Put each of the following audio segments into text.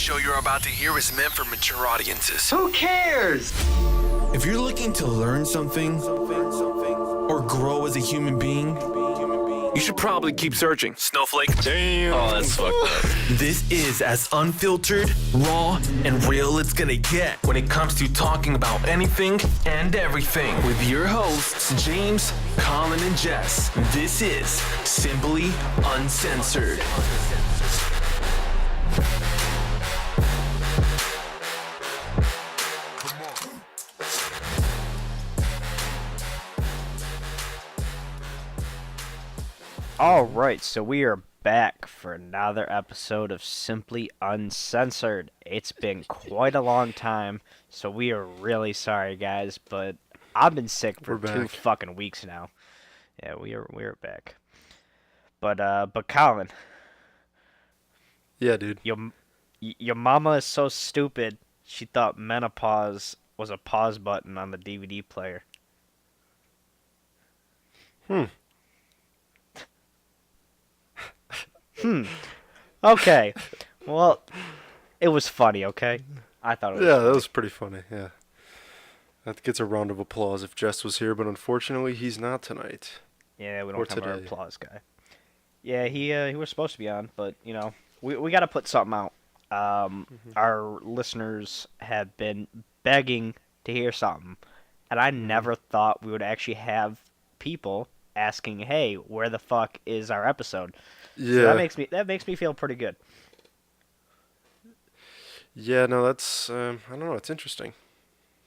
show you're about to hear is meant for mature audiences. Who cares? If you're looking to learn something or grow as a human being, You should probably keep searching. Snowflake. Damn. Oh, that's fucked up. this is as unfiltered, raw, and real it's gonna get when it comes to talking about anything and everything. With your hosts, James, Colin, and Jess. This is Simply Uncensored. Alright, so we are back for another episode of Simply Uncensored. It's been quite a long time, so we are really sorry, guys, but I've been sick for 2 fucking weeks now. Yeah, we're back. But Colin. Yeah, dude. Your mama is so stupid, she thought menopause was a pause button on the DVD player. Okay. Well, it was funny, okay? I thought it was funny. That was pretty funny, yeah. That gets a round of applause if Jess was here, but unfortunately he's not tonight. Yeah, we don't have our applause guy. Yeah, he was supposed to be on, but, you know, we got to put something out. Our listeners have been begging to hear something, and I never thought we would actually have people asking, hey, where the fuck is our episode? Yeah. So that makes me feel pretty good. Yeah, no, that's, I don't know, it's interesting,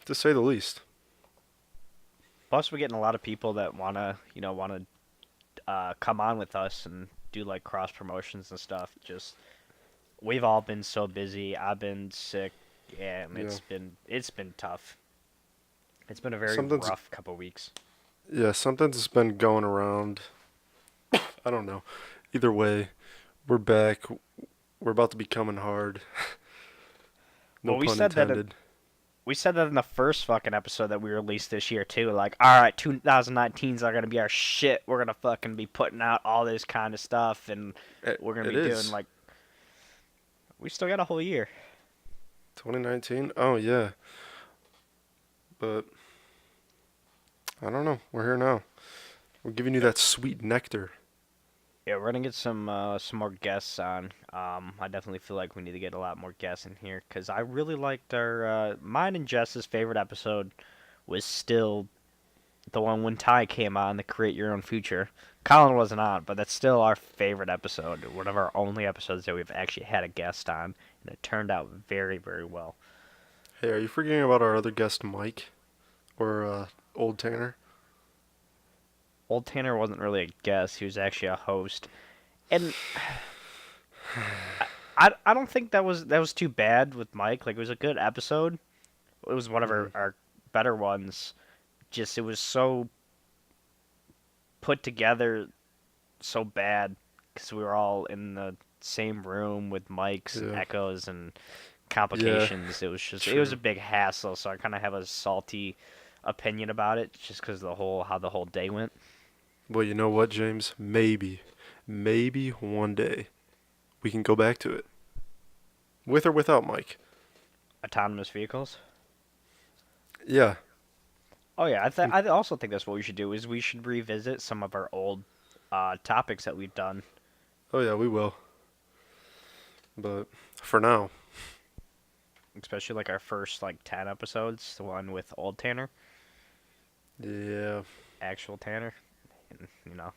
to say the least. Plus, we're getting a lot of people that want to come on with us and do, like, cross promotions and stuff. Just, we've all been so busy. I've been sick, and it's been tough. It's been a very rough couple weeks. Yeah, something's been going around. I don't know. Either way, we're back. We're about to be coming hard. No pun intended. We said that in the first fucking episode that we released this year, too. Like, alright, 2019's are going to be our shit. We're going to fucking be putting out all this kind of stuff, and we're going to be doing, like... We still got a whole year. 2019? Oh, yeah. But... I don't know. We're here now. We're giving you that sweet nectar. Yeah, we're gonna get some more guests on. I definitely feel like we need to get a lot more guests in here because I really liked our mine and Jess's favorite episode was still the one when Ty came on, the Create Your Own Future. Colin wasn't on, but that's still our favorite episode. One of our only episodes that we've actually had a guest on, and it turned out very, very well. Hey, are you forgetting about our other guest, Mike, or Old Tanner? Old Tanner wasn't really a guest. He was actually a host. And I don't think that was too bad with Mike. Like, it was a good episode. It was one of our better ones. Just, it was so put together so bad because we were all in the same room with mics and echoes and complications. Yeah, it was a big hassle, so I kind of have a salty opinion about it just because of how the whole day went. Well, you know what, James? Maybe one day we can go back to it. With or without Mike. Autonomous vehicles? Yeah. Oh, yeah. I also think that's what we should do, is we should revisit some of our old topics that we've done. Oh, yeah, we will. But for now. Especially, like, our first, 10 episodes, the one with Old Tanner. Yeah. Actual Tanner. And,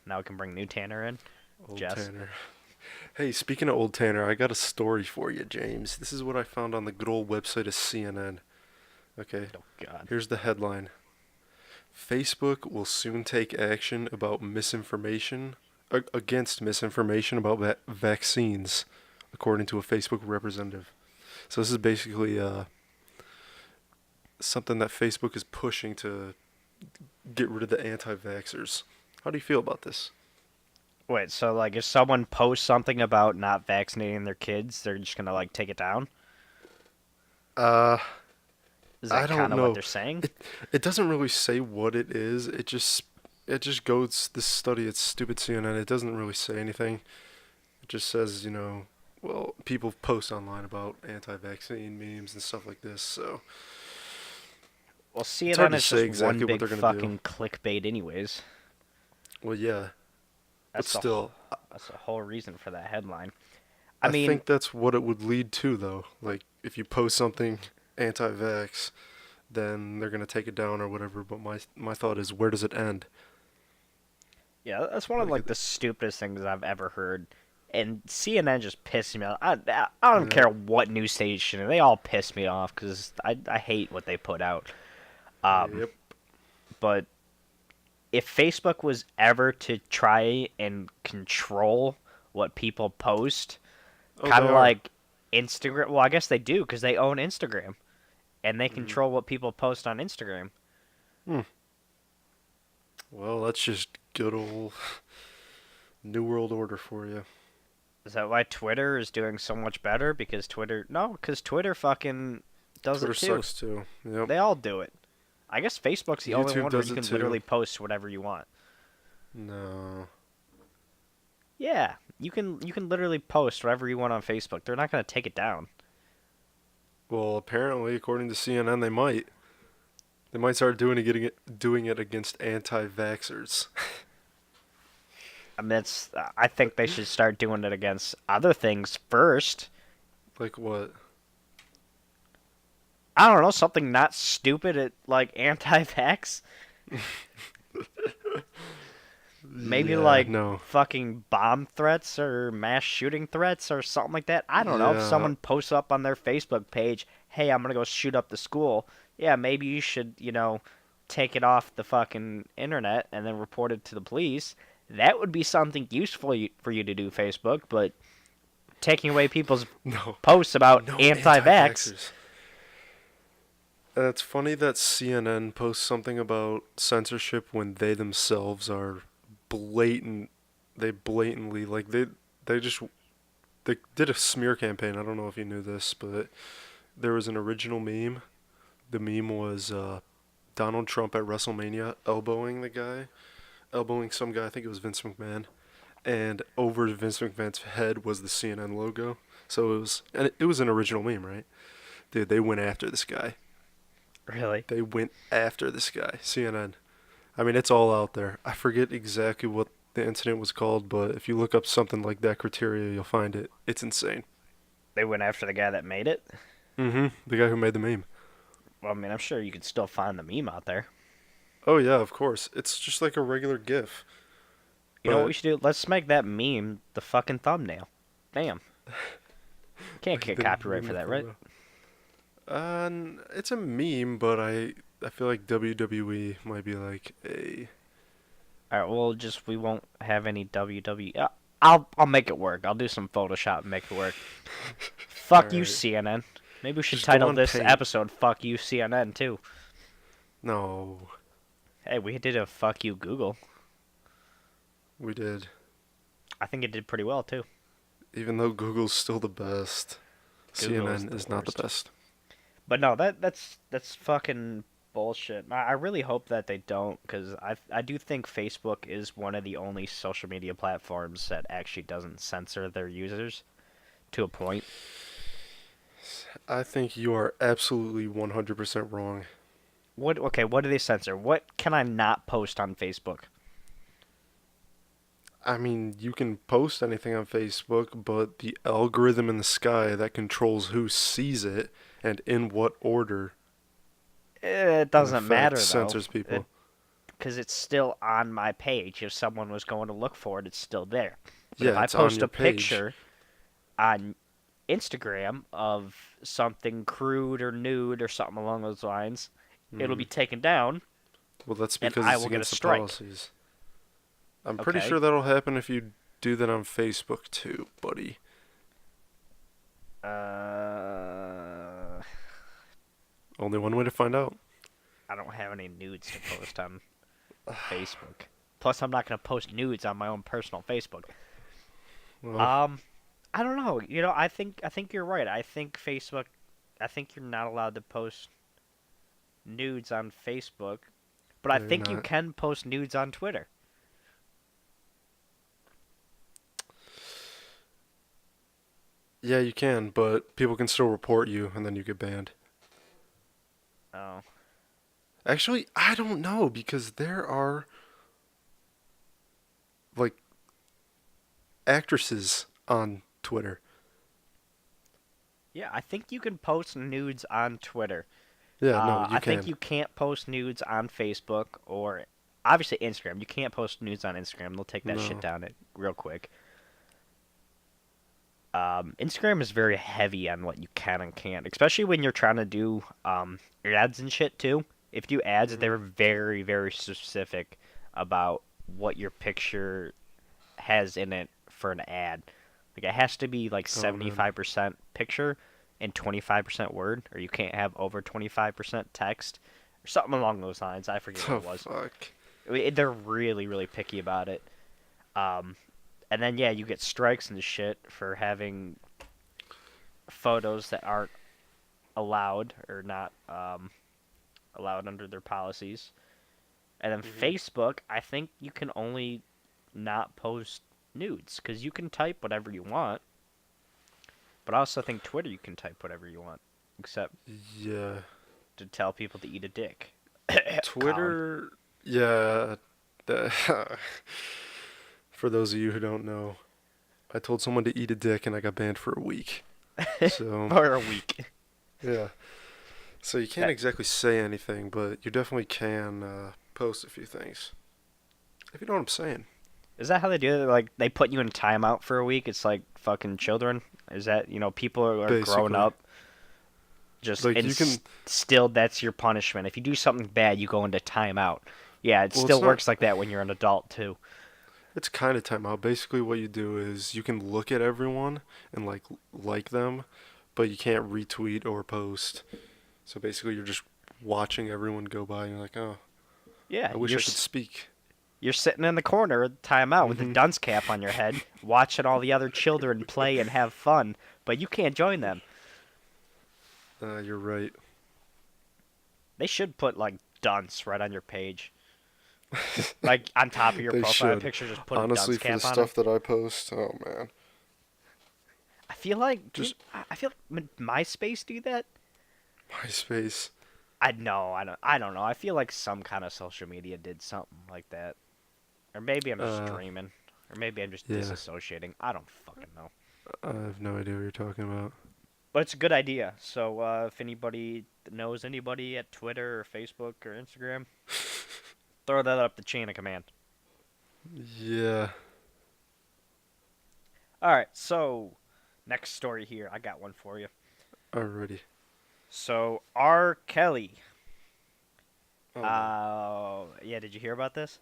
now we can bring new Tanner in. Old Jess. Tanner. Hey, speaking of Old Tanner, I got a story for you, James. This is what I found on the good old website of CNN. Okay. Oh, God. Here's the headline. Facebook will soon take action about misinformation, against misinformation about vaccines, according to a Facebook representative. So this is basically something that Facebook is pushing to get rid of the anti-vaxxers. How do you feel about this? Wait, so, if someone posts something about not vaccinating their kids, they're just gonna, take it down? Is that kind of what they're saying? It doesn't really say what it is. It just goes, this study, it's stupid CNN, it doesn't really say anything. It just says, well, people post online about anti-vaccine memes and stuff like this, so Well, it's hard CNN to is say just one exactly what big they're gonna do. fucking clickbait, anyways. Well, yeah, but That's the still, that's the whole reason for that headline. I I mean, think that's what it would lead to, though. Like, if you post something anti-vax, then they're gonna take it down or whatever. But my thought is, where does it end? yeah, that's one of Like, like the stupidest things I've ever heard. And CNN just pissed me off. I don't yeah, care what news station, they all piss me off because I hate what they put out. yep. But if Facebook was ever to try and control what people post, Oh, kind they of are. like Instagram. Well, I guess they do because they own Instagram, and they Mm. control what people post on Instagram. Well, that's just good old New World Order for you. Is that why Twitter is doing so much better? Because Twitter fucking does Twitter it too. sucks too. Yep. They all do it. I guess Facebook's the only YouTube one where does you it can too. literally post whatever you want. No. Yeah, you can literally post whatever you want on Facebook. They're not gonna take it down. Well, apparently, according to CNN, they might. They might start doing it against anti-vaxxers. I mean, I think they should start doing it against other things first. Like what? I don't know, something not stupid at like anti-vax. Maybe Yeah, like no. fucking bomb threats or mass shooting threats or something like that. I don't know. If Yeah. someone posts up on their Facebook page, "Hey, I'm gonna go shoot up the school." Yeah, maybe you should, take it off the fucking internet and then report it to the police. That would be something useful for you to do, Facebook. But taking away people's No. posts about No anti-vax. anti-vaxxers. And it's funny that CNN posts something about censorship when they themselves are blatant. They blatantly they just they did a smear campaign. I don't know if you knew this, but there was an original meme. The meme was Donald Trump at WrestleMania elbowing some guy. I think it was Vince McMahon, and over Vince McMahon's head was the CNN logo. So it was an original meme, right? Dude, they went after this guy. Really? They went after this guy, CNN. I mean, it's all out there. I forget exactly what the incident was called, but if you look up something like that criteria, you'll find it. It's insane. They went after the guy that made it? Mm-hmm. The guy who made the meme. Well, I mean, I'm sure you could still find the meme out there. Oh, yeah, of course. It's just like a regular GIF. You know what But- we should do? Let's make that meme the fucking thumbnail. Damn. Can't get the copyright meme for that, of right? It's a meme, but I feel like WWE might be like Alright, well, we won't have any WWE. I'll make it work. I'll do some Photoshop and make it work. Fuck you, Alright. CNN. Maybe we should Just go title on this Paint. episode "Fuck You, CNN" too. No, Hey, we did a "Fuck You, Google." we did. I think it did pretty well too. Even though Google's still the best, Google is CNN the is not the worst. best. But no, that's fucking bullshit. I really hope that they don't, because I do think Facebook is one of the only social media platforms that actually doesn't censor their users to a point. I think you are absolutely 100% wrong. Okay, what do they censor? What can I not post on Facebook? I mean, you can post anything on Facebook, but the algorithm in the sky that controls who sees it and in what order It doesn't in matter fact, though. censors people. Because it's still on my page. If someone was going to look for it, it's still there. But Yeah, if I it's on post your a page. picture on Instagram of something crude or nude or something along those lines, it'll be taken down. Well, that's and because I it's will get a against the strike. policies. I'm pretty Okay. sure that'll happen if you do that on Facebook too, buddy. Only one way to find out. I don't have any nudes to post on Facebook. Plus, I'm not going to post nudes on my own personal Facebook. Well, I don't know. I think you're right. I think you're not allowed to post nudes on Facebook, but I No, you're think you not. can post nudes on Twitter. Yeah, you can, but people can still report you, and then you get banned. Oh. Actually, I don't know because there are like actresses on Twitter. Yeah, I think you can post nudes on Twitter. Yeah, no, I you think can. you can't post nudes on Facebook or obviously Instagram. You can't post nudes on Instagram. They'll take that shit No. down real quick. Instagram is very heavy on what you can and can't, especially when you're trying to do ads and shit too. If you do ads, Hmm. they're very, very specific about what your picture has in it for an ad. Like it has to be like Oh man. 75% picture and 25% word, or you can't have over 25% text, or something along those lines. I forget what The it was. fuck. They're really, really picky about it. Um, and then yeah, you get strikes and shit for having photos that aren't allowed or not allowed under their policies. And then Hmm. Facebook, I think you can only not post nudes because you can type whatever you want. But I also think Twitter you can type whatever you want, except Yeah. to tell people to eat a dick. Colin. Twitter. Yeah. The For those of you who don't know, I told someone to eat a dick and I got banned for a week. So, For a week. yeah. So you can't That, exactly say anything, but you definitely can post a few things. If you know what I'm saying. is that how they do it? Like they put you in timeout for a week? It's like fucking children. Is that people are grown Basically. up? Just Like and you can. still that's your punishment. If you do something bad, you go into timeout. Yeah, it Well, it's still not. works like that when you're an adult too. It's kind of timeout. Basically, what you do is you can look at everyone and like them, but you can't retweet or post. So basically, you're just watching everyone go by, and you're like, oh, Yeah, I wish I could speak. you're sitting in the corner at the timeout with a Hmm. dunce cap on your head, watching all the other children play and have fun, but you can't join them. You're right. They should put like dunce right on your page, like on top of your They profile should. picture. Just put a Honestly, dunce for the cap on it. stuff that I post, oh man. I feel like Just I feel like MySpace do that. MySpace. I know. I don't know. I feel like some kind of social media did something like that, or maybe I'm just Uh, dreaming, or maybe I'm just yeah. disassociating. I don't fucking know. I have no idea what you're talking about. But it's a good idea. So if anybody knows anybody at Twitter or Facebook or Instagram, throw that up the chain of command. Yeah. All right. So next story here. I got one for you. Already. So R. Kelly. Oh no. Yeah. Did you hear about this?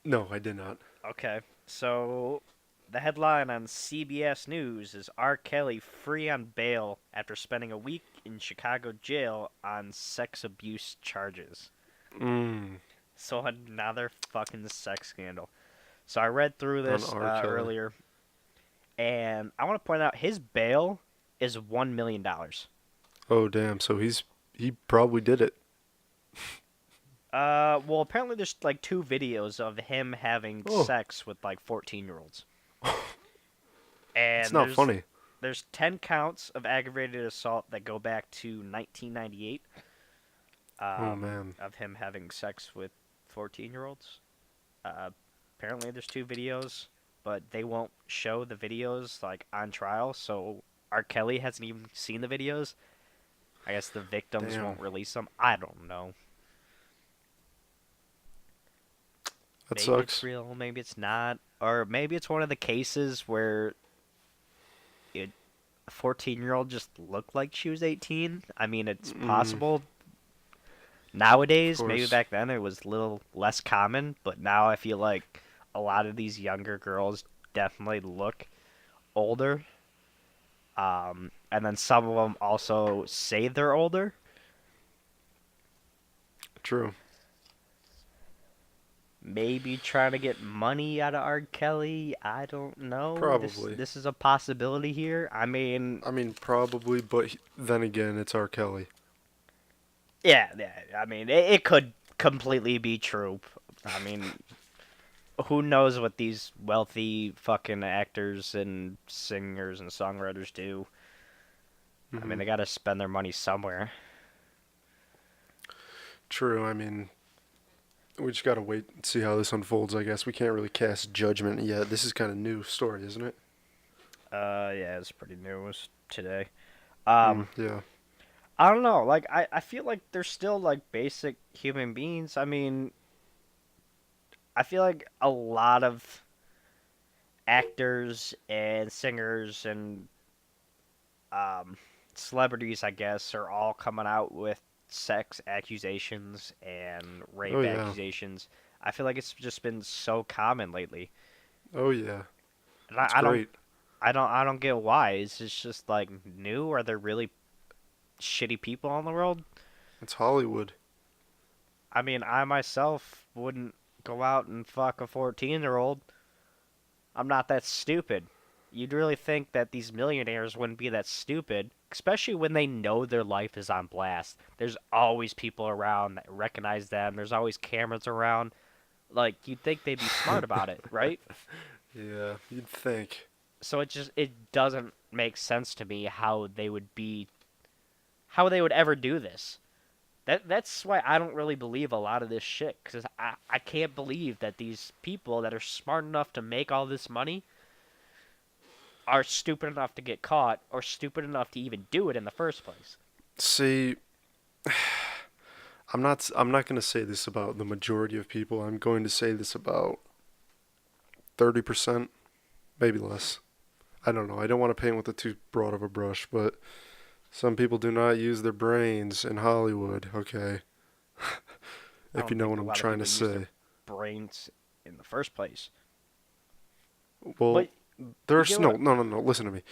No, I did not. Okay. So the headline on CBS News is R. Kelly free on bail after spending a week in Chicago jail on sex abuse charges. Mm. So another fucking sex scandal. So I read through On this R. Kelly. earlier, and I want to point out his bail is $1 million. Oh damn. So he probably did it. Well, apparently there's like two videos of him having Oh. sex with like 14-year-olds, It's and not funny. there's 10 counts of aggravated assault that go back to 1998. Oh man. Of him having sex with 14-year-olds. Apparently there's two videos, but they won't show the videos like on trial, so R. Kelly hasn't even seen the videos. I guess the victims Damn. won't release them. I don't know. That Maybe it's sucks. real, maybe it's not, or maybe it's one of the cases where a 14-year-old just looked like she was 18. I mean, it's Mm, possible. of Nowadays, maybe course. back then it was a little less common, but now I feel like a lot of these younger girls definitely look older. And then some of them also say they're older. True. Maybe trying to get money out of R. Kelly. I don't know. Probably. This is a possibility here. I mean, I mean, probably, but then again, it's R. Kelly. yeah. I mean, it could completely be true. I mean, who knows what these wealthy fucking actors and singers and songwriters do. I mean, they gotta spend their money somewhere. True. I mean, we just gotta wait and see how this unfolds. I guess we can't really cast judgment yet. This is kind of new story, isn't it? Yeah, it's pretty new. It was today. Yeah. I don't know. Like, I feel like they're still, like, basic human beings. I mean, I feel like a lot of actors and singers and celebrities, I guess, are all coming out with sex accusations and rape Oh yeah. accusations. I feel like it's just been so common lately. Oh yeah. And It's I don't great. I don't get why. Is this just like new? Are there really shitty people in the world? It's Hollywood. I mean, I myself wouldn't go out and fuck a 14-year-old. I'm not that stupid. You'd really think that these millionaires wouldn't be that stupid, especially when they know their life is on blast. There's always people around that recognize them. There's always cameras around. Like, you'd think they'd be smart about it, right? Yeah, you'd think. So it doesn't make sense to me how they would ever do this. That's why I don't really believe a lot of this shit, because I can't believe that these people that are smart enough to make all this money are stupid enough to get caught or stupid enough to even do it in the first place. See, I'm not going to say this about the majority of people. I'm going to say this about 30%, maybe less. I don't know. I don't want to paint with a too broad of a brush, but some people do not use their brains in Hollywood, okay? I If don't you know think what a I'm lot of trying to people use say. their brains in the first place. Well, But there are get no, what- no, no, no. Listen to me.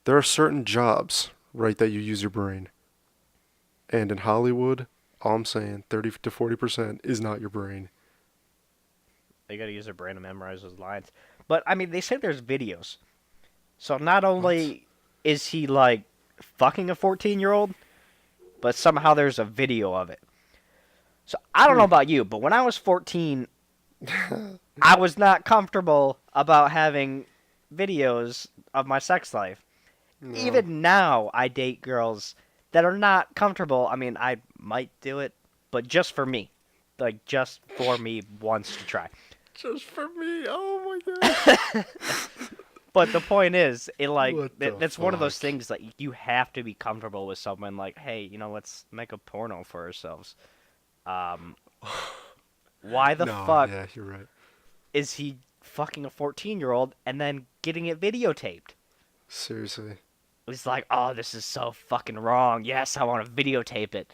There are certain jobs, right, that you use your brain. And in Hollywood, all I'm saying, 30 to 40% is not your brain. They gotta use their brain to memorize those lines. But I mean, they say there's videos. So not only is he like fucking a 14-year-old, but somehow there's a video of it. So I don't know about you, but when I was 14, I was not comfortable about having videos of my sex life. No. Even now, I date girls that are not comfortable. I mean, I might do it, but just for me. Like, just for me once to try. Just for me. Oh my god. But the point is, What the that's one of those fuck? things that you have to be comfortable with someone. Like, hey, let's make a porno for ourselves. Why the No, fuck yeah, you're right. is he fucking a 14-year-old and then getting it videotaped? Seriously. It's like, oh, this is so fucking wrong. Yes, I want to videotape it.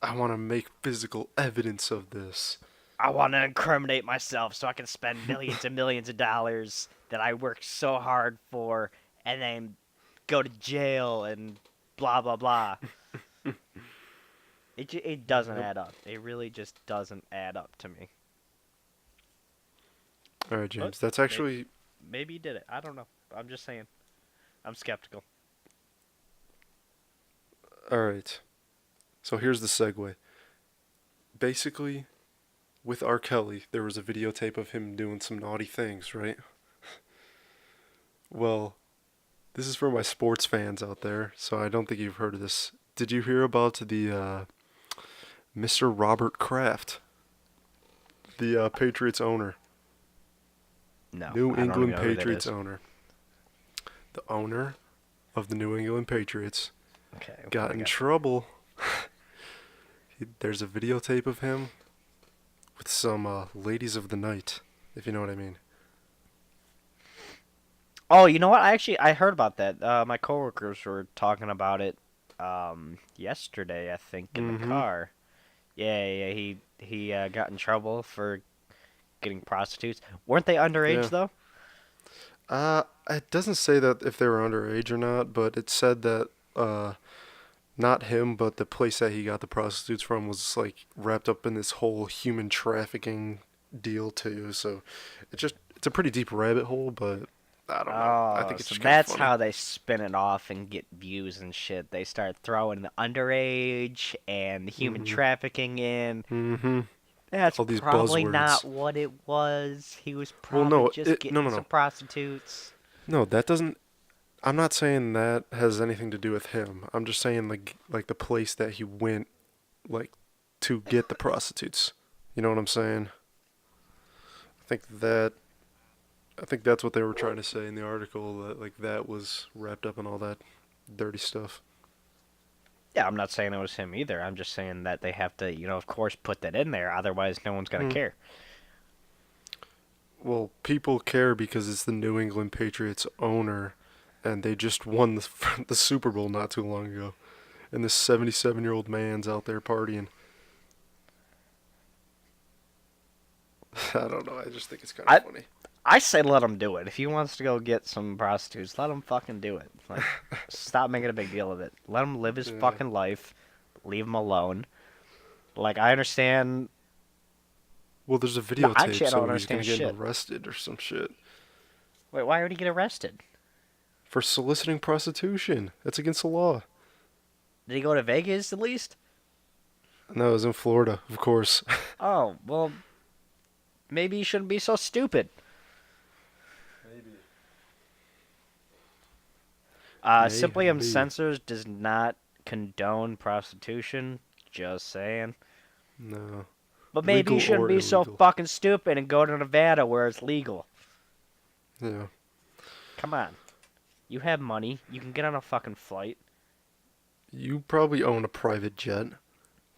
I want to make physical evidence of this. I want to incriminate myself so I can spend millions and millions of dollars that I worked so hard for and then go to jail and blah, blah, blah. It doesn't add up. It really just doesn't add up to me. All right, James. But That's actually Maybe he did it. I don't know. I'm just saying. I'm skeptical. all right. So here's the segue. Basically, with R. Kelly, there was a videotape of him doing some naughty things, right? Well, this is for my sports fans out there, so I don't think you've heard of this. Did you hear about the Mr. Robert Kraft, the Patriots owner? No. New I don't England even know who that Patriots is. owner. The owner of the New England Patriots Okay. what got do we in trouble. There's a videotape of him with some ladies of the night, if you know what I mean. Oh, you know what? I heard about that. My coworkers were talking about it yesterday, I think, in the car. Yeah. He got in trouble for getting prostitutes. Weren't they underage Yeah. though? It doesn't say that if they were underage or not, but it said that not him, but the place that he got the prostitutes from was like wrapped up in this whole human trafficking deal too. So it's a pretty deep rabbit hole, but I don't know. I Oh, think it's so just kind of that's funny. how they spin it off and get views and shit. They start throwing the underage and the human trafficking in. Mm-hmm. That's all these probably buzzwords. not what it was. He was Well, probably no, just getting no. some prostitutes. No, that doesn't. I'm not saying that has anything to do with him. I'm just saying like the place that he went, like, to get the prostitutes. You know what I'm saying? I think that's what they were trying to say in the article, that like that was wrapped up in all that dirty stuff. Yeah, I'm not saying it was him either. I'm just saying that they have to, of course, put that in there. Otherwise, no one's gonna Hmm. care. Well, people care because it's the New England Patriots owner, and they just won the the Super Bowl not too long ago, and this 77-year-old man's out there partying. I don't know. I just think it's kind of funny. I say let him do it. If he wants to go get some prostitutes, let him fucking do it. Like, stop making a big deal of it. Let him live his Yeah. fucking life. Leave him alone. Like, I understand. Well, there's a No, videotape, actually, I don't so he's gonna understand get shit. arrested or some shit Wait, why would he get arrested? for soliciting prostitution. That's against the law. Did he go to Vegas at least? No, it was in Florida, of course. Oh, well, maybe he shouldn't be so stupid. Maybe. Simply Maybe. Uncensored does not condone prostitution. Just saying. No. But maybe you Legal shouldn't or be so illegal. fucking stupid and go to Nevada where it's legal. Yeah. Come on. You have money. You can get on a fucking flight. You probably own a private jet.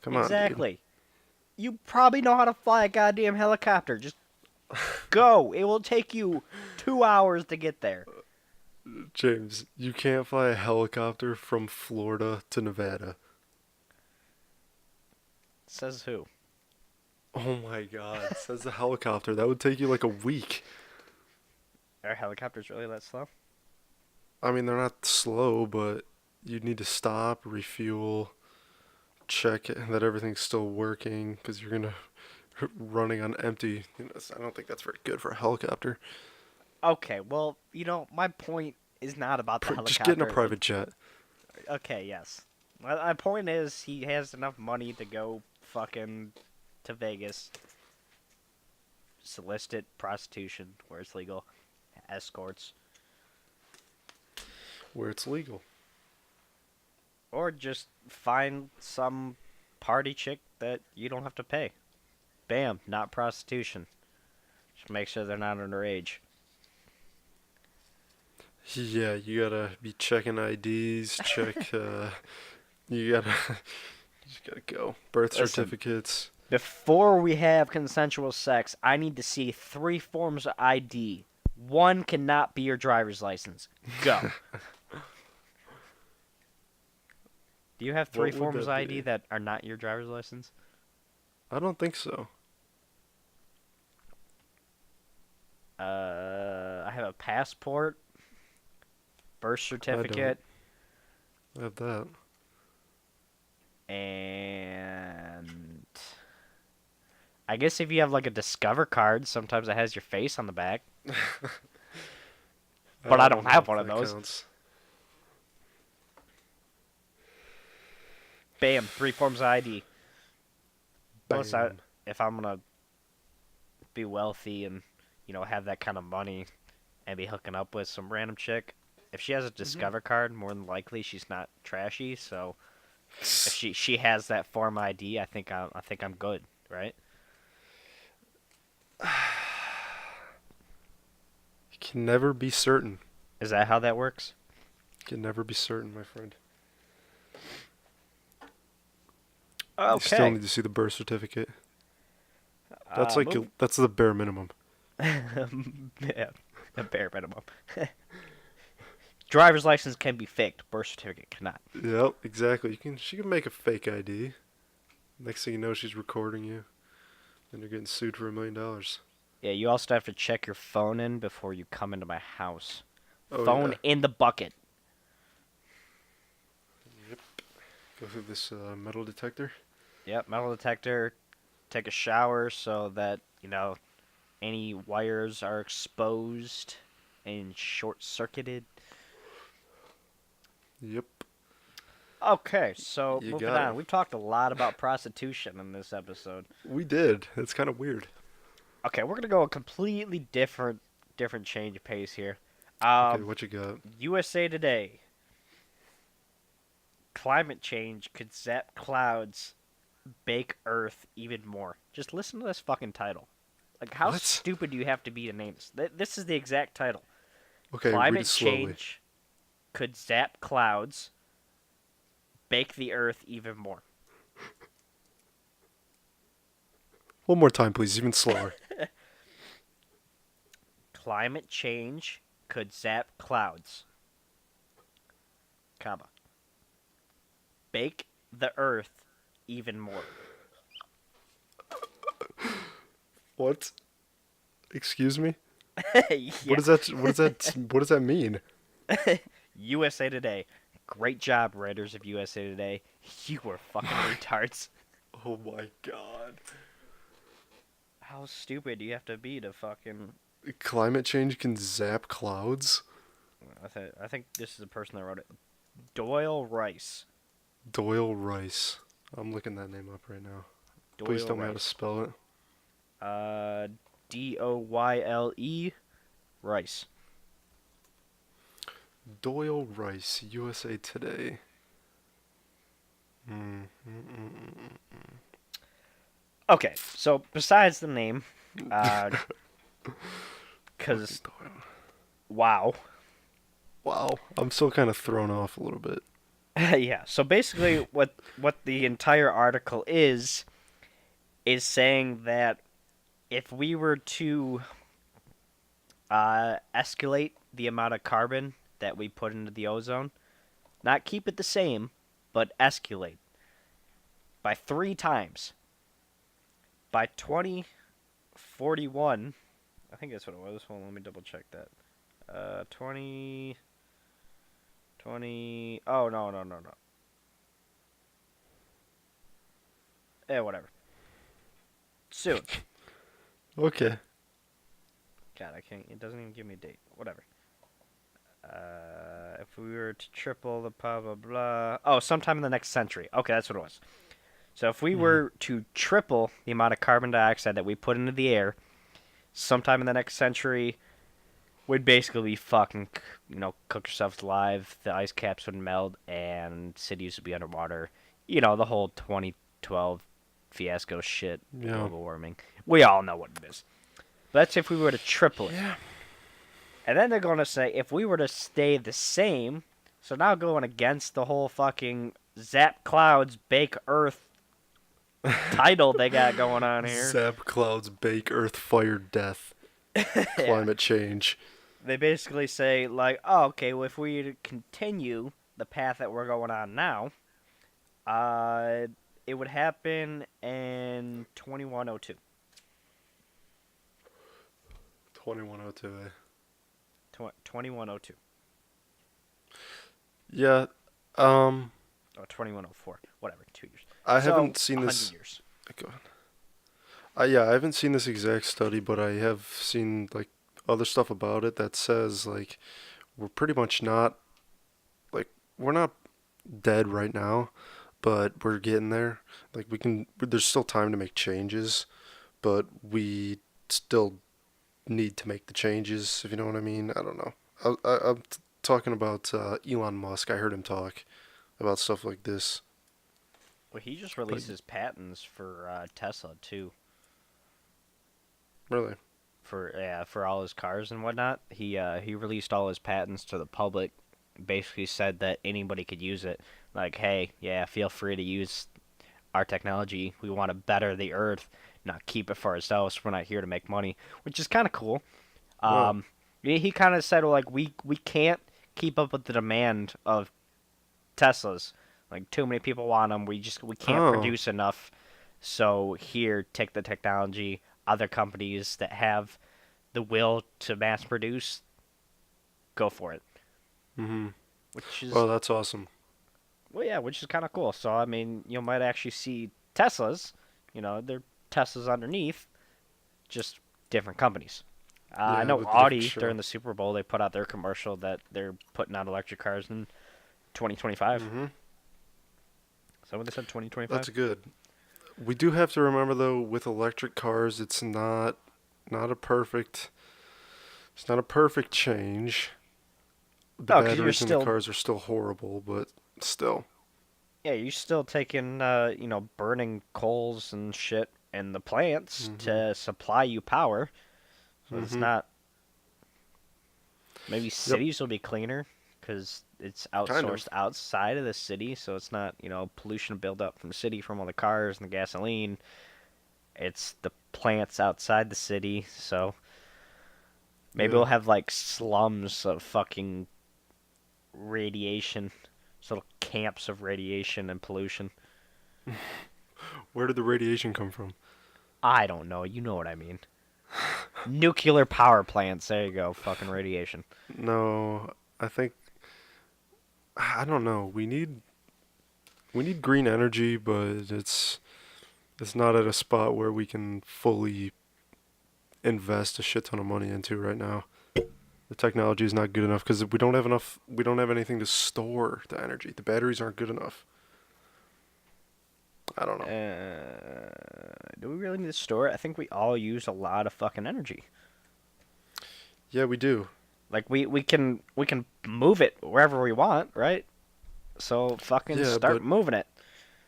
Come on, dude. Exactly. You probably know how to fly a goddamn helicopter. Just go. It will take you 2 hours to get there. James, you can't fly a helicopter from Florida to Nevada. Says who? Oh my god, says the helicopter. That would take you like a week. Are helicopters really that slow? I mean, they're not slow, but you'd need to stop, refuel, check that everything's still working, because you're gonna running on empty. I don't think that's very good for a helicopter. Okay, well, my point is not about the helicopter. Just get in a private jet. Okay, yes. My point is he has enough money to go fucking to Vegas, solicit prostitution where it's legal, escorts, Where it's legal. or just find some party chick that you don't have to pay. Bam, not prostitution. Just make sure they're not underage. Yeah, you gotta be checking IDs, check, you gotta, you just gotta go. Birth Listen. certificates. Before we have consensual sex, I need to see 3 forms of ID. One cannot be your driver's license. Go. Do you have 3 What would forms of that ID be? that are not your driver's license? I don't think so. I have a passport, birth certificate, I have that. and I guess if you have like a Discover card, sometimes it has your face on the back. But I don't know have if one of that those. counts. Bam, 3 forms of ID. Plus, Bam. if I'm gonna be wealthy and have that kind of money and be hooking up with some random chick, if she has a Discover card, more than likely she's not trashy. So if she has that form ID, I think I'm good, right? You can never be certain. Is that how that works? You can never be certain, my friend. Okay. You still need to see the birth certificate. That's that's the bare minimum. Yeah, a bare minimum. Driver's license can be faked. Birth certificate cannot. Yep, exactly. She can make a fake ID. Next thing you know, she's recording you. Then you're getting sued for $1 million. Yeah, you also have to check your phone in before you come into my house. Oh, Phone yeah. in the bucket. Yep. Go through this metal detector. Yep, metal detector. Take a shower so that, any wires are exposed and short-circuited. Yep. Okay, so You moving got on. it. We've talked a lot about prostitution in this episode. We did. It's kind of weird. Okay, we're gonna go a completely different change of pace here. Okay, what you got? USA Today. Climate change could zap clouds, bake Earth even more. Just listen to this fucking title. Like, how What? stupid do you have to be to name this? This is the exact title. Okay, read Climate it slowly. change could zap clouds, bake the Earth even more. One more time, please. Even slower. Climate change could zap clouds, comma, bake the Earth even more. What? Excuse me? Yeah. What does that? What does that mean? USA Today. Great job, writers of USA Today. You were fucking retards. Oh my god. How stupid do you have to be to fucking... Climate change can zap clouds? I think this is the person that wrote it. Doyle Rice. Doyle Rice. I'm looking that name up right now. Doyle Please tell me how to Rice. spell it. Doyle Rice. Doyle Rice, USA Today. Okay, so besides the name, because, wow. Wow, I'm still kind of thrown off a little bit. Yeah, so basically what the entire article is saying that if we were to escalate the amount of carbon that we put into the ozone, not keep it the same, but escalate by 3 times, by 2041, I think that's what it was. Hold on, let me double check that. 20... Oh, no. Whatever. Soon. Okay. God, I can't. It doesn't even give me a date. Whatever. If we were to triple the blah, blah, blah. Oh, sometime in the next century. Okay, that's what it was. So if we were to triple the amount of carbon dioxide that we put into the air, sometime in the next century, we'd basically be fucking, cook yourselves alive. The ice caps would melt, and cities would be underwater. The whole 2012 fiasco shit, Yeah. global warming. We all know what it is. But that's if we were to triple it. Yeah. And then they're going to say, if we were to stay the same, so now going against the whole fucking zap clouds, bake earth title they got going on here. Zap clouds, bake earth, fire, death, climate change. They basically say, like, oh, okay, well, if we continue the path that we're going on now, it would happen in 2102. 2102, eh? 2102. Yeah, Or 2104. Whatever, 2 years. I So, haven't seen 100 this. years. Go on. Yeah, I haven't seen this exact study, but I have seen like other stuff about it that says like we're pretty much not we're not dead right now, but we're getting there. Like there's still time to make changes, but we still need to make the changes, if you know what I mean. I don't know. I'm talking about Elon Musk. I heard him talk about stuff like this. Well, he just released his patents for Tesla, too. Really? For all his cars and whatnot. He released all his patents to the public. Basically said that anybody could use it. Like, hey, yeah, feel free to use our technology. We want to better the earth, not keep it for ourselves. We're not here to make money, which is kind of cool. Wow. He kind of said, like, we can't keep up with the demand of Teslas. Like, too many people want them. We can't produce enough. So here, take the technology. Other companies that have the will to mass produce, go for it. Mm-hmm. Which is Oh, that's awesome. Well, yeah, which is kind of cool. So I mean, you might actually see Teslas. They're Teslas underneath, just different companies. I Yeah, know with Audi different- sure. during the Super Bowl they put out their commercial that they're putting out electric cars in 2025. Mm-hmm. that what they said? 2025. That's good. We do have to remember though, with electric cars, it's not a perfect. It's not a perfect change. The 'Cause you're batteries in the still cars are still horrible, but still. yeah, you're still taking burning coals and shit in the plants to supply you power. So it's not. Maybe cities will be cleaner because it's Kind outsourced of. outside of the city, so it's not pollution buildup from the city from all the cars and the gasoline. It's the plants outside the city, so maybe we'll have like slums of fucking radiation, little camps of radiation and pollution. Where did the radiation come from? I don't know. You know what I mean. Nuclear power plants. There you go. Fucking radiation. No, I don't know. We need green energy, but it's not at a spot where we can fully invest a shit ton of money into right now. The technology is not good enough because we don't have enough. We don't have anything to store the energy. The batteries aren't good enough. I don't know. Do we really need to store it? I think we all use a lot of fucking energy. Yeah, we do. Like we can move it wherever we want, right? So fucking Yeah, start but moving it.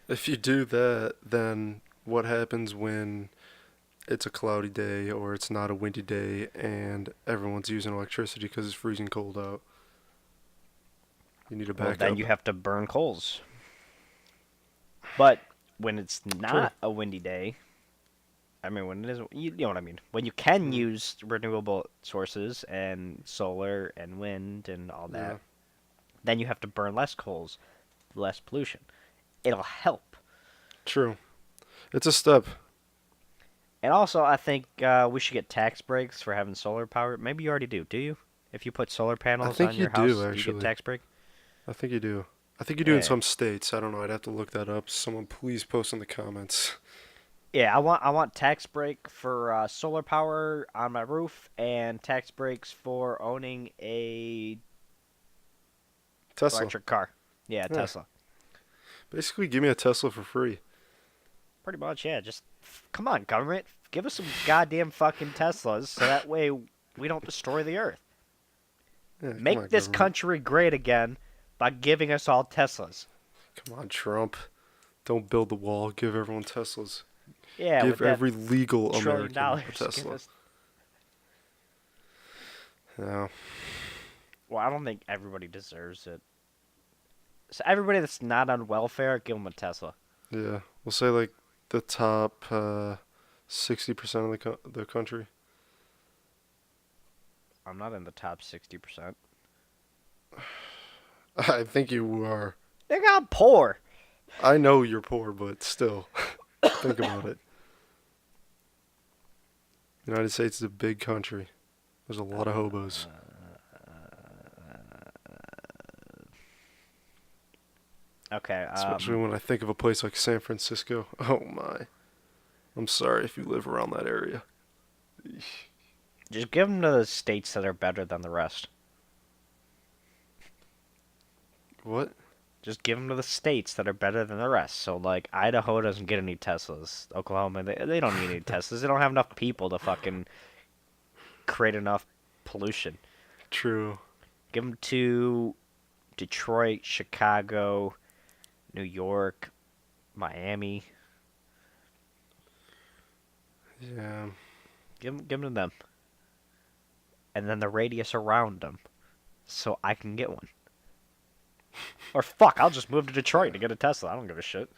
if you do that, then what happens when it's a cloudy day or it's not a windy day and everyone's using electricity because it's freezing cold out? You need a Well, backup. then you have to burn coals. But when it's not a windy day, I mean, when it is, you know what I mean. When you can use renewable sources and solar and wind and all that, Yeah. then you have to burn less coals, less pollution. It'll help. True. It's a step. And also, I think we should get tax breaks for having solar power. Maybe you already do. Do you? If you put solar panels think on you your do, house, do you actually. get tax break? I think you do. I think you do in Yeah. some states. I don't know. I'd have to look that up. Someone please post in the comments. Yeah, I want tax break for solar power on my roof and tax breaks for owning a Tesla. electric car. Yeah, Yeah. Tesla. Basically, give me a Tesla for free. Pretty much, yeah. Just come on, government, give us some goddamn fucking Teslas so that way we don't destroy the earth. Yeah, come Make on, this government. country great again by giving us all Teslas. Come on, Trump. Don't build the wall. Give everyone Teslas. Yeah, Give with that every legal $1 trillion American a give Tesla. us. No. Well, I don't think everybody deserves it. So everybody that's not on welfare, give them a Tesla. Yeah. We'll say like the top 60% of the country. I'm not in the top 60%. I think you are. Nigga, I'm poor. I know you're poor, but still. Think about it. The United States is a big country. There's a lot of hobos. Okay. Especially when I think of a place like San Francisco. Oh my. I'm sorry if you live around that area. Just give them to the states that are better than the rest. What? Just give them to the states that are better than the rest. So, like, Idaho doesn't get any Teslas. Oklahoma, they don't need any Teslas. They don't have enough people to fucking create enough pollution. True. Give them to Detroit, Chicago, New York, Miami. Yeah. Give them to them. And then the radius around them. So I can get one. Or fuck, I'll just move to Detroit to get a Tesla. I don't give a shit.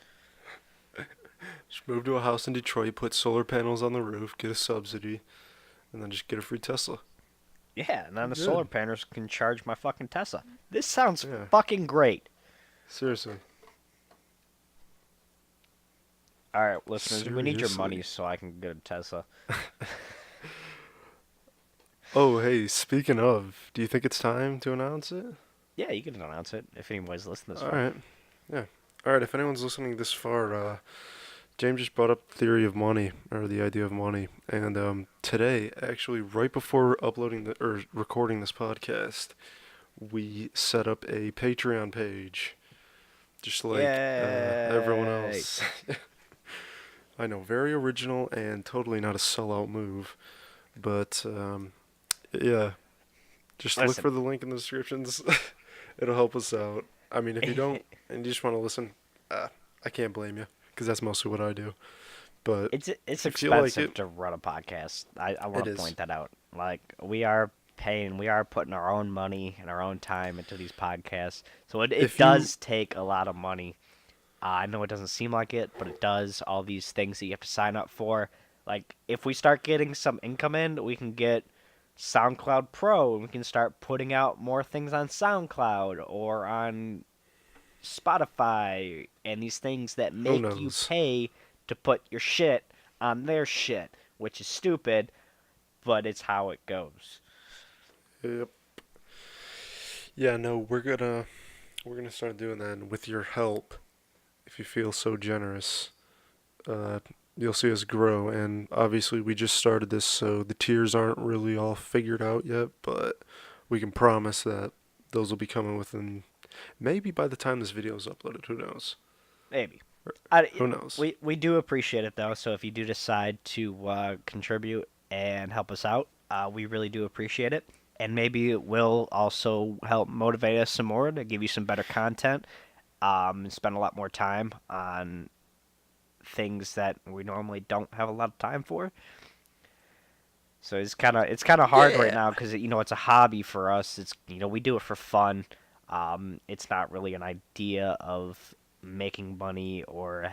Just move to a house in Detroit, put solar panels on the roof, get a subsidy, and then just get a free Tesla. Yeah, and then the Good. solar panels can charge my fucking Tesla. This sounds Yeah. fucking great. Seriously. Alright, listeners, we need your Seriously. money so I can get a Tesla. Oh, hey, speaking of, do you think it's time to announce it? Yeah, you can announce it if anybody's listening this All far. right. Yeah. All right, if anyone's listening this far, James just brought up the theory of money, or the idea of money. And today, actually, right before recording this podcast, we set up a Patreon page just like Yay. everyone else. I know, very original and totally not a sellout move, but yeah, just look Listen. for the link in the descriptions. It'll help us out. I mean, if you don't and you just want to listen, I can't blame you because that's mostly what I do. But It's if you feel like expensive it, to run a podcast. I want It to is. point that out. Like we are putting our own money and our own time into these podcasts. So it If you- does take a lot of money. I know it doesn't seem like it, but it does. All these things that you have to sign up for. Like if we start getting some income in, we can get SoundCloud Pro, and we can start putting out more things on SoundCloud or on Spotify, and these things that make you knows? pay to put your shit on their shit, which is stupid, but it's how it goes. Yep. Yeah, no, we're gonna start doing that, and with your help, if you feel so generous, you'll see us grow. And obviously, we just started this, so the tiers aren't really all figured out yet. But we can promise that those will be coming within maybe by the time this video is uploaded. Who knows? Maybe. Who knows? We do appreciate it though. So if you do decide to contribute and help us out, we really do appreciate it. And maybe it will also help motivate us some more to give you some better content. And spend a lot more time on things that we normally don't have a lot of time for. So it's kind of hard right now because it's a hobby for us. It's we do it for fun. It's not really an idea of making money or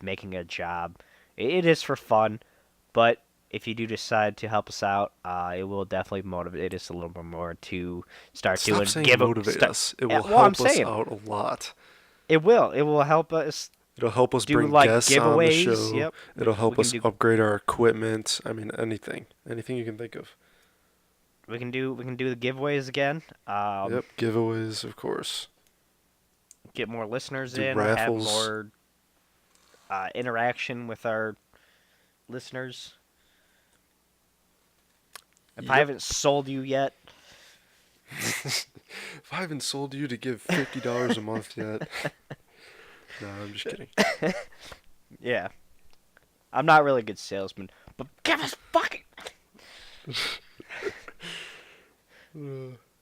making a job. It is for fun, but if you do decide to help us out, it will definitely motivate us a little bit more to start Stop doing saying motivate us. It will well, I'm help us saying out a lot. it will. It will help us It'll help us do bring like guests on the giveaways. show. Yep. It'll help We can us do- upgrade our equipment. I mean, anything you can think of. We can do the giveaways again. Yep, giveaways, of course. Get more listeners Do in. raffles. Have more interaction with our listeners. If I Yep. haven't sold you yet, If I haven't sold you to give $50 a month yet. No, I'm just kidding. yeah, I'm not really a good salesman, but give us fucking.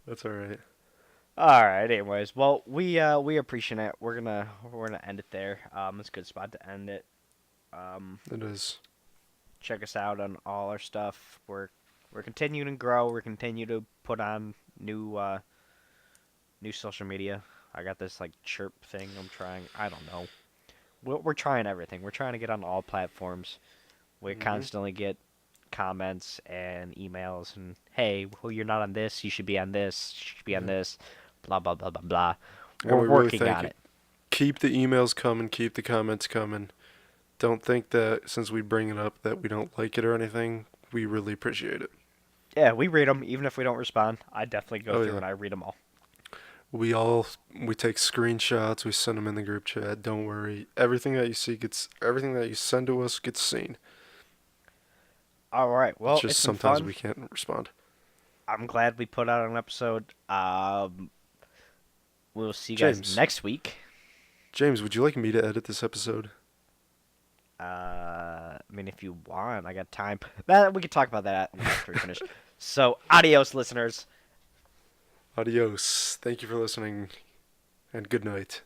That's alright. All right. Anyways, well, we appreciate it. We're gonna end it there. It's a good spot to end it. It is. Check us out on all our stuff. We're continuing to grow. We're continuing to put on new social media. I got this like chirp thing I'm trying. I don't know. We're trying everything. We're trying to get on all platforms. We constantly get comments and emails and hey, well, you're not on this. You should be on this. You should be on this. Blah blah blah blah blah. And We're we really working thank on you. it. Keep the emails coming. Keep the comments coming. Don't think that since we bring it up that we don't like it or anything. We really appreciate it. Yeah, we read them even if we don't respond. I definitely go Oh, through yeah. and I read them all. We take screenshots. We send them in the group chat. Don't worry. Everything that you send to us gets seen. All right. Well, It's just it's been sometimes fun. we can't respond. I'm glad we put out an episode. We'll see you guys James. next week. James, would you like me to edit this episode? I mean, if you want, I got time. We could talk about that after we finish. So, adios, listeners. Adios. Thank you for listening, and good night.